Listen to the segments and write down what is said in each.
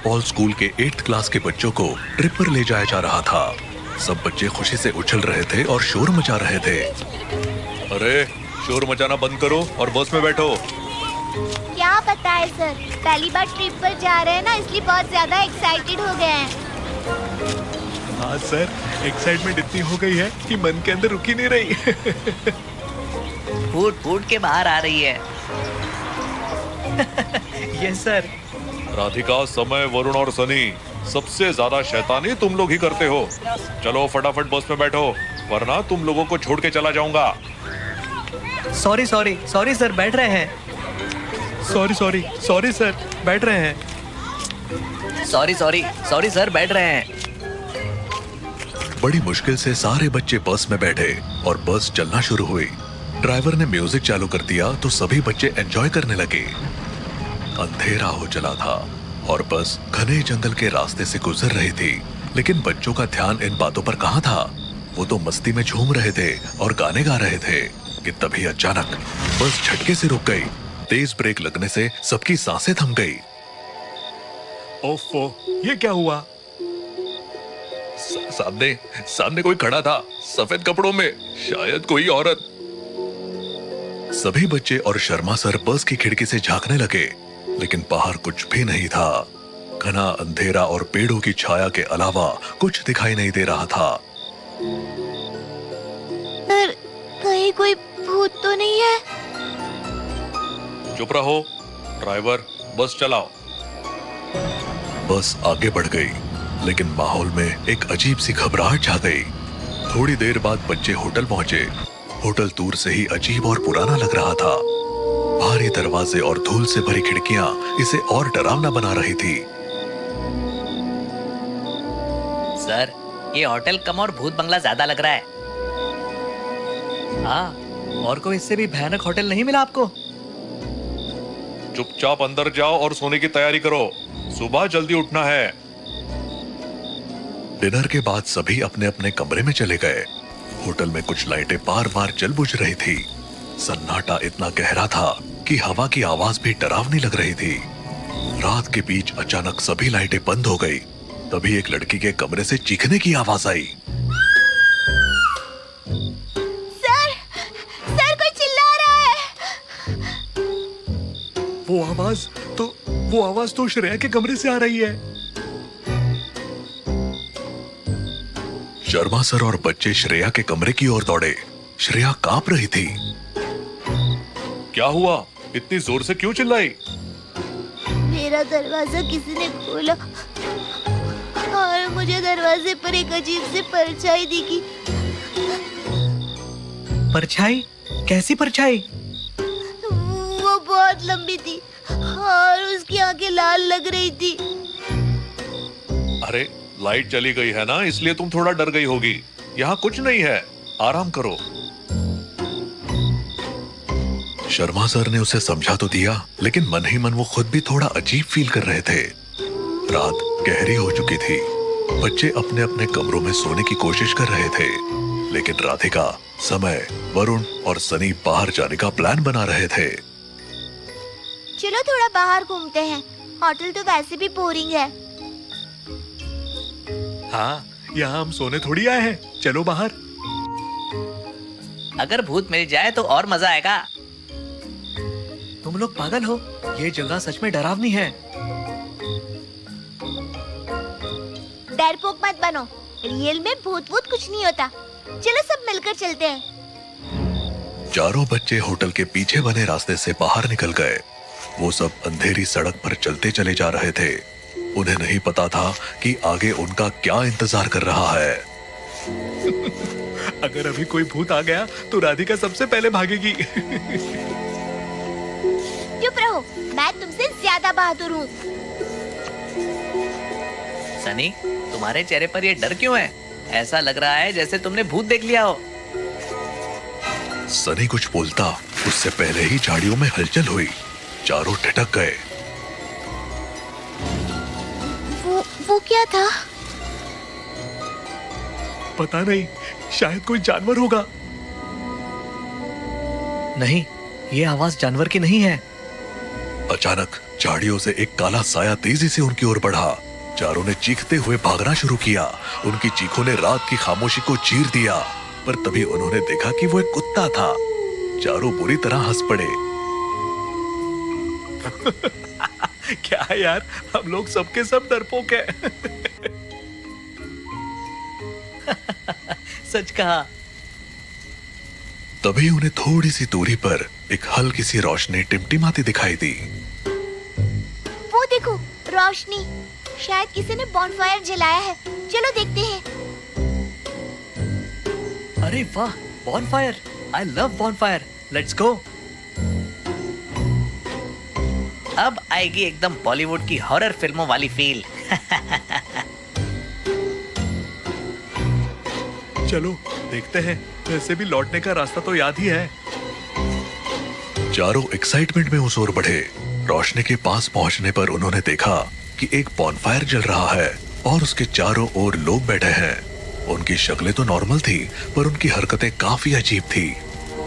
Paul school के 8th class के बच्चों को ट्रिप पर ले जाया जा रहा था। सब बच्चे खुशी से उछल रहे थे और शोर मचा रहे थे। अरे शोर मचाना बंद करो और बस में बैठो। क्या बताएं सर, पहली बार ट्रिप पर जा रहे हैं ना, इसलिए बहुत ज्यादा एक्साइटेड हो गए हैं। हाँ सर, एक्साइटमेंट इतनी हो गई है कि मन के अंदर रुक ही नहीं रही। फूट फूट के बाहर आ रही है। Yes sir. राधिका, समय, वरुण और सनी, सबसे ज्यादा शैतानी तुम लोग ही करते हो। चलो फटाफट बस में बैठो, वरना तुम लोगों को छोड़ के चला जाऊंगा। सॉरी सॉरी सॉरी सर, बैठ रहे हैं। सॉरी सॉरी सॉरी सर, बैठ रहे हैं। सॉरी सॉरी सॉरी सर, बैठ रहे हैं। बड़ी मुश्किल से सारे बच्चे बस में बैठे और बस चलना शुरू हुई। ड्राइवर ने म्यूजिक चालू कर दिया तो सभी बच्चे एंजॉय करने लगे। अंधेरा हो चला था और बस घने जंगल के रास्ते से गुजर रही थी, लेकिन बच्चों का ध्यान इन बातों पर कहाँ था। वो तो मस्ती में झूम रहे थे और गाने गा रहे थे कि तभी अचानक बस झटके से रुक गई। तेज ब्रेक लगने से सबकी सांसें थम गई। ओफो, ये क्या हुआ? सामने सामने कोई खड़ा था, सफेद कपड़ों में, शायद कोई औरत। सभी बच्चे और शर्मा सर बस की खिड़की से झांकने लगे, लेकिन बाहर कुछ भी नहीं था। घना अंधेरा और पेड़ों की छाया के अलावा कुछ दिखाई नहीं दे रहा था। सर, कहीं कोई भूत तो नहीं है? चुप रहो, ड्राइवर, बस चलाओ। बस आगे बढ़ गई, लेकिन माहौल में एक अजीब सी घबराहट छा गई। थोड़ी देर बाद बच्चे होटल पहुंचे। होटल दूर से ही अजीब और पुराना लग रहा था। भारी दरवाजे और धूल से भरी खिड़कियां इसे और डरावना बना रही थी। सर, ये होटल कम और भूत बंगला ज्यादा लग रहा है। हाँ, और कोई इससे भी भयानक होटल नहीं मिला आपको? चुपचाप अंदर जाओ और सोने की तैयारी करो, सुबह जल्दी उठना है। डिनर के बाद सभी अपने अपने कमरे में चले गए। होटल में कुछ लाइटें बार बार जल बुझ रही थी। सन्नाटा इतना गहरा था कि हवा की आवाज भी डरावनी लग रही थी। रात के बीच अचानक सभी लाइटें बंद हो गई। तभी एक लड़की के कमरे से चीखने की आवाज आई। सर, सर कोई चिल्ला रहा है। वो आवाज तो श्रेया के कमरे से आ रही है। शर्मा सर और बच्चे श्रेया के कमरे की ओर दौड़े। श्रेया कांप रही थी। क्या हुआ? इतनी जोर से क्यों चिल्लाई? मेरा दरवाजा किसी ने खोला और मुझे दरवाजे पर एक अजीब सी परछाई दिखी। परछाई? कैसी परछाई? वो बहुत लंबी थी और उसकी आंखें लाल लग रही थी। अरे लाइट चली गई है ना, इसलिए तुम थोड़ा डर गई होगी। यहाँ कुछ नहीं है, आराम करो। शर्मा सर ने उसे समझा तो दिया, लेकिन मन ही मन वो खुद भी थोड़ा अजीब फील कर रहे थे। रात गहरी हो चुकी थी। बच्चे अपने अपने कमरों में सोने की कोशिश कर रहे थे, लेकिन राधिका, समय, वरुण और सनी बाहर जाने का प्लान बना रहे थे। चलो थोड़ा बाहर घूमते हैं, होटल तो वैसे भी बोरिंग है। हाँ, यहाँ हम सोने थोड़ी आए हैं, चलो बाहर। अगर भूत मिल जाए तो और मजा आएगा। तुम लोग पागल हो, ये जगह सच में डरावनी है। डरपोक मत बनो, रियल में भूत वूत कुछ नहीं होता। चलो सब मिलकर चलते हैं। चारों बच्चे होटल के पीछे बने रास्ते से बाहर निकल गए। वो सब अंधेरी सड़क पर चलते चले जा रहे थे। उन्हें नहीं पता था कि आगे उनका क्या इंतजार कर रहा है। अगर अभी कोई भूत आ गया तो राधिका सबसे पहले भागेगी। चुप रहो, मैं तुमसे ज्यादा बहादुर हूँ। सनी, तुम्हारे चेहरे पर ये डर क्यों है? ऐसा लग रहा है जैसे तुमने भूत देख लिया हो। सनी कुछ बोलता उससे पहले ही झाड़ियों में हलचल हुई। चारों ठिठक गए। वो क्या था? पता नहीं, शायद कोई जानवर होगा। नहीं, ये आवाज जानवर की नहीं है। अचानक झाड़ियों से एक काला साया तेजी से उनकी ओर बढ़ा। चारों ने चीखते हुए भागना शुरू किया। उनकी चीखों ने रात की खामोशी को चीर दिया, पर तभी उन्होंने देखा कि वो एक कुत्ता था। चारों बुरी तरह हंस पड़े। क्या यार, हम लोग सबके सब डरपोक हैं। सच कहा। तभी उन्हें थोड़ी सी दूरी पर एक हल्की सी रोशनी टिमटिमाती दिखाई दी। वो देखो, रोशनी। शायद किसी ने बॉनफायर जलाया है। चलो देखते हैं। अरे वाह, bonfire! I love bonfire. Let's go. अब आएगी एकदम बॉलीवुड की हॉरर फिल्मों वाली फील। चलो देखते हैं। वैसे भी लौटने का रास्ता तो याद ही है। चारों एक्साइटमेंट में उस ओर बढ़े। रोशनी के पास पहुंचने पर उन्होंने देखा कि एक बॉनफायर जल रहा है और उसके चारों ओर लोग बैठे हैं। उनकी शक्लें तो नॉर्मल थी, पर उनकी हरकतें काफी अजीब थी।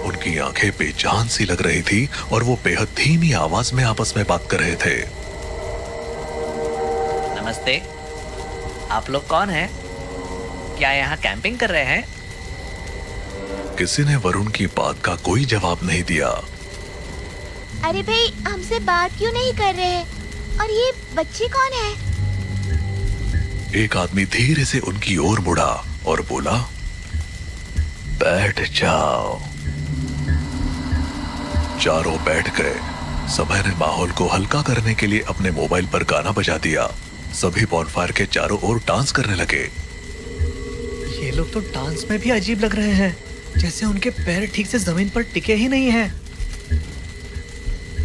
उनकी आंखें बेजान सी लग रही थी और वो बेहद धीमी आवाज में आपस में बात कर रहे थे। नमस्ते, आप लोग कौन हैं? क्या यहाँ कैंपिंग कर रहे हैं? किसी ने वरुण की बात का कोई जवाब नहीं दिया। अरे भाई, हमसे बात क्यों नहीं कर रहे हैं? और ये बच्चे कौन है? एक आदमी धीरे से उनकी ओर मुड़ा और बोला, बैठ जाओ। चारों बैठ गए। समय ने माहौल को हल्का करने के लिए अपने मोबाइल पर गाना बजा दिया। सभी बॉनफायर के चारों ओर डांस करने लगे। ये लोग तो डांस में भी अजीब लग रहे हैं, जैसे उनके पैर ठीक से जमीन पर टिके ही नहीं हैं।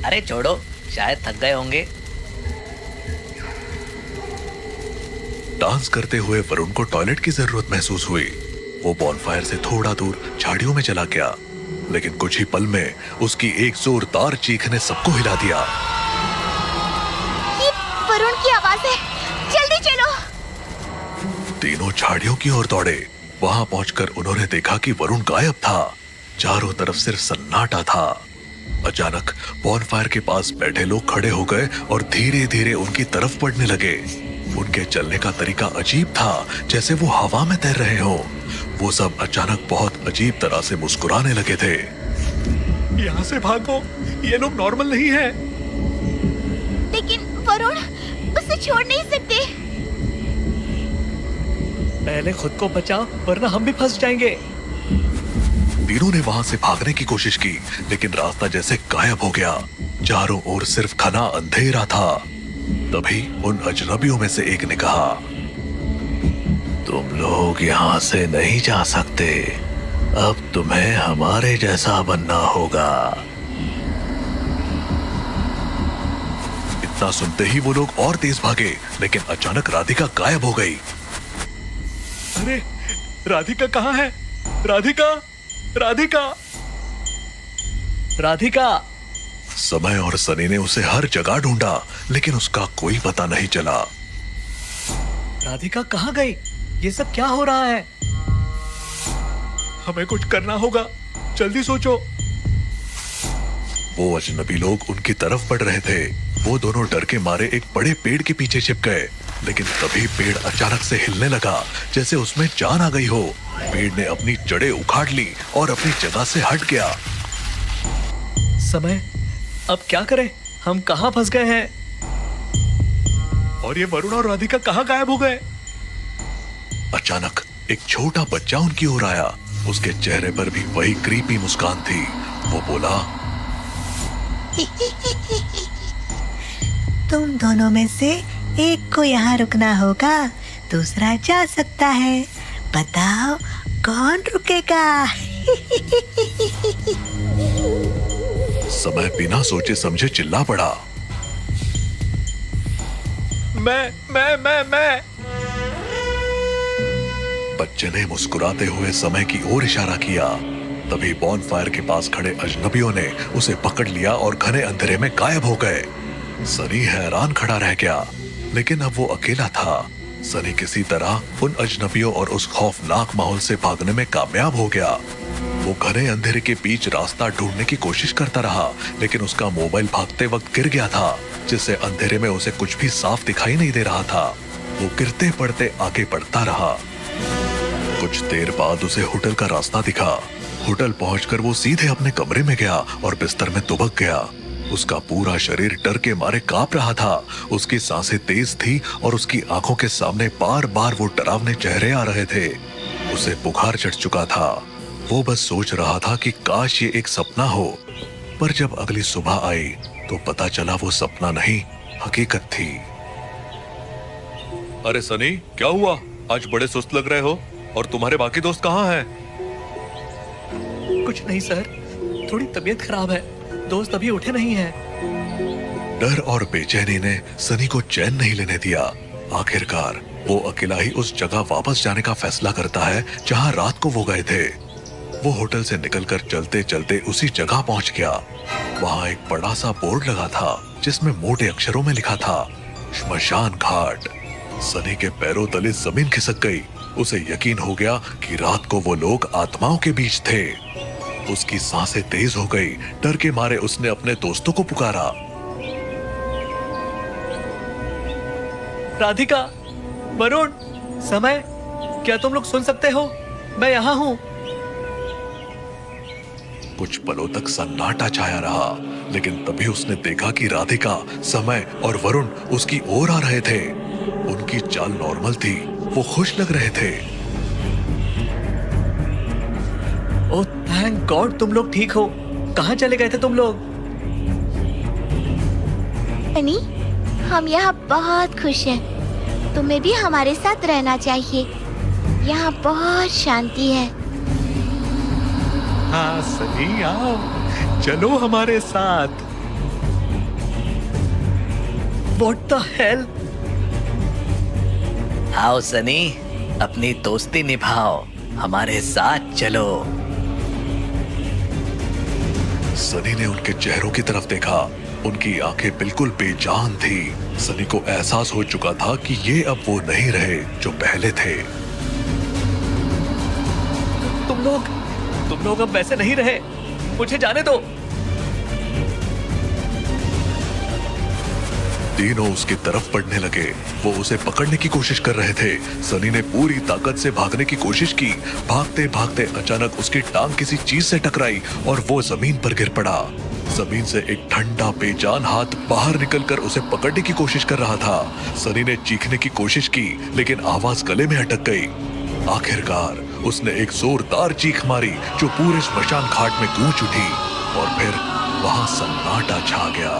अरे छोड़ो, शायद थक गए होंगे। डांस करते हुए वरुण को टॉयलेट की जरूरत महसूस हुई। वो बॉनफायर से थोड़ा दूर झाड़ियों में चला गया, लेकिन कुछ ही पल में उसकी एक जोरदार चीख ने सबको हिला दिया। ये वरुण की आवाज है। जल्दी चलो। तीनों झाड़ियों की ओर दौड़े। वहां पहुंचकर उन्होंने देखा कि वरुण गायब था। चारों तरफ सिर्फ सन्नाटा था। अचानक बॉनफायर के पास बैठे लोग खड़े हो गए और धीरे धीरे उनकी तरफ बढ़ने लगे। उनके चलने का तरीका अजीब था, जैसे वो हवा में तैर रहे हो। वो सब अचानक बहुत अजीब तरह से मुस्कुराने लगे थे। यहाँ से भागो, ये लोग नॉर्मल नहीं है। लेकिन वरुण, उसे छोड़ नहीं सकते। पहले खुद को बचाओ, वरना हम भी फंस जाएंगे। तीनों ने वहां से भागने की कोशिश की, लेकिन रास्ता जैसे गायब हो गया। चारों ओर सिर्फ घना अंधेरा था। तभी उन अजनबियों में से एक ने कहा, तुम लोग यहाँ से नहीं जा सकते। अब तुम्हें हमारे जैसा बनना होगा। इतना सुनते ही वो लोग और तेज भागे, लेकिन अचानक राधिका गायब हो गई। अरे राधिका कहाँ है? राधिका, राधिका! राधिका! समय और सनी ने उसे हर जगह ढूंढा, लेकिन उसका कोई पता नहीं चला। राधिका कहाँ गई? ये सब क्या हो रहा है? हमें कुछ करना होगा, जल्दी सोचो। वो अजनबी लोग उनकी तरफ बढ़ रहे थे। वो दोनों डर के मारे एक बड़े पेड़ के पीछे छिप गए, लेकिन तभी पेड़ अचानक से हिलने लगा, जैसे उसमें जान आ गई हो। पेड़ ने अपनी जड़ें उखाड़ ली और अपनी जगह से हट गया। समय, अब क्या करें? हम कहाँ फंस गए हैं? और ये वरुण और राधिका कहाँ गायब हो गए? अचानक एक छोटा बच्चा उनकी ओर आया। उसके चेहरे पर भी वही क्रीपी मुस्कान थी। वो बोला, तुम दोनों में से एक को यहाँ रुकना होगा, दूसरा जा सकता है। बताओ कौन रुकेगा? समय बिना सोचे समझे चिल्ला पड़ा, मैं। बच्चे ने मुस्कुराते हुए समय की ओर इशारा किया। तभी बॉनफायर के पास खड़े अजनबियों ने उसे पकड़ लिया और घने अंधेरे में गायब हो गए। सनी हैरान खड़ा रह गया, लेकिन अब वो अकेला था। सनी किसी तरह उन अजनबियों और उस खौफनाक माहौल से भागने में कामयाब हो गया। वो घने अंधेरे के बीच रास्ता ढूंढने की कोशिश करता रहा, लेकिन उसका मोबाइल भागते वक्त गिर गया था। जिससे अंधेरे में उसे कुछ भी साफ दिखाई नहीं दे रहा था। वो गिरते पड़ते आगे बढ़ता रहा। कुछ देर बाद उसे होटल का रास्ता दिखा। होटल पहुंचकर वो सीधे अपने कमरे में गया और बिस्तर में दुबक गया। उसका पूरा शरीर डर के मारे कांप रहा था। उसकी सांसें तेज थी और उसकी आंखों के सामने बार बार वो डरावने चेहरे आ रहे थे। उसे बुखार चढ़ चुका था। वो बस सोच रहा था कि काश ये एक सपना हो। पर जब अगली सुबह आई तो पता चला वो सपना नहीं, हकीकत थी। अरे सनी, क्या हुआ? आज बड़े सुस्त लग रहे हो। और तुम्हारे बाकी दोस्त कहाँ हैं? कुछ नहीं सर, थोड़ी तबीयत खराब है, दोस्त अभी उठे नहीं हैं। डर और बेचैनी ने सनी को चैन नहीं लेने दिया। आखिरकार वो अकेला ही उस जगह वापस जाने का फैसला करता है जहां रात को वो गए थे। वो होटल से निकलकर चलते चलते उसी जगह पहुंच गया। वहां एक बड़ा सा बोर्ड लगा था जिसमें मोटे अक्षरों में लिखा था श्मशान घाट। सनी के पैरों तले जमीन खिसक गई। उसे यकीन हो गया कि रात को वो लोग आत्माओं के बीच थे। उसकी सांसें तेज हो गई। डर के मारे उसने अपने दोस्तों को पुकारा। राधिका, वरुण, समय, क्या तुम लोग सुन सकते हो? मैं यहाँ हूँ। कुछ पलों तक सन्नाटा छाया रहा, लेकिन तभी उसने देखा कि राधिका, समय और वरुण उसकी ओर आ रहे थे। उनकी चाल नॉर्मल थी। वो खुश लग रहे थे। ओह थैंक गॉड, तुम लोग ठीक हो। कहाँ चले गए थे तुम लोग? सनी, हम यहाँ बहुत खुश हैं। तुम्हें भी हमारे साथ रहना चाहिए। यहाँ बहुत शांति है। हाँ सनी, आओ, चलो हमारे साथ। What the hell? आओ सनी, अपनी दोस्ती निभाओ, हमारे साथ चलो। सनी ने उनके चेहरों की तरफ देखा। उनकी आंखें बिल्कुल बेजान थी। सनी को एहसास हो चुका था कि ये अब वो नहीं रहे जो पहले थे। तुम लोग अब वैसे नहीं रहे। मुझे जाने दो। तीनों उसकी तरफ बढ़ने लगे। वो उसे पकड़ने की कोशिश कर रहे थे। सनी ने पूरी ताकत से भागने की कोशिश की। भागते भागते अचानक उसकी टांग किसी चीज से टकराई और वो जमीन पर गिर पड़ा। जमीन से एक ठंडा बेजान हाथ बाहर निकलकर उसे पकड़ने की कोशिश कर रहा था। सनी ने चीखने की कोशिश की, लेकिन आवाज गले में अटक गई। आखिरकार उसने एक जोरदार चीख मारी जो पूरे श्मशान घाट में गूंज उठी और फिर वहां सन्नाटा छा गया।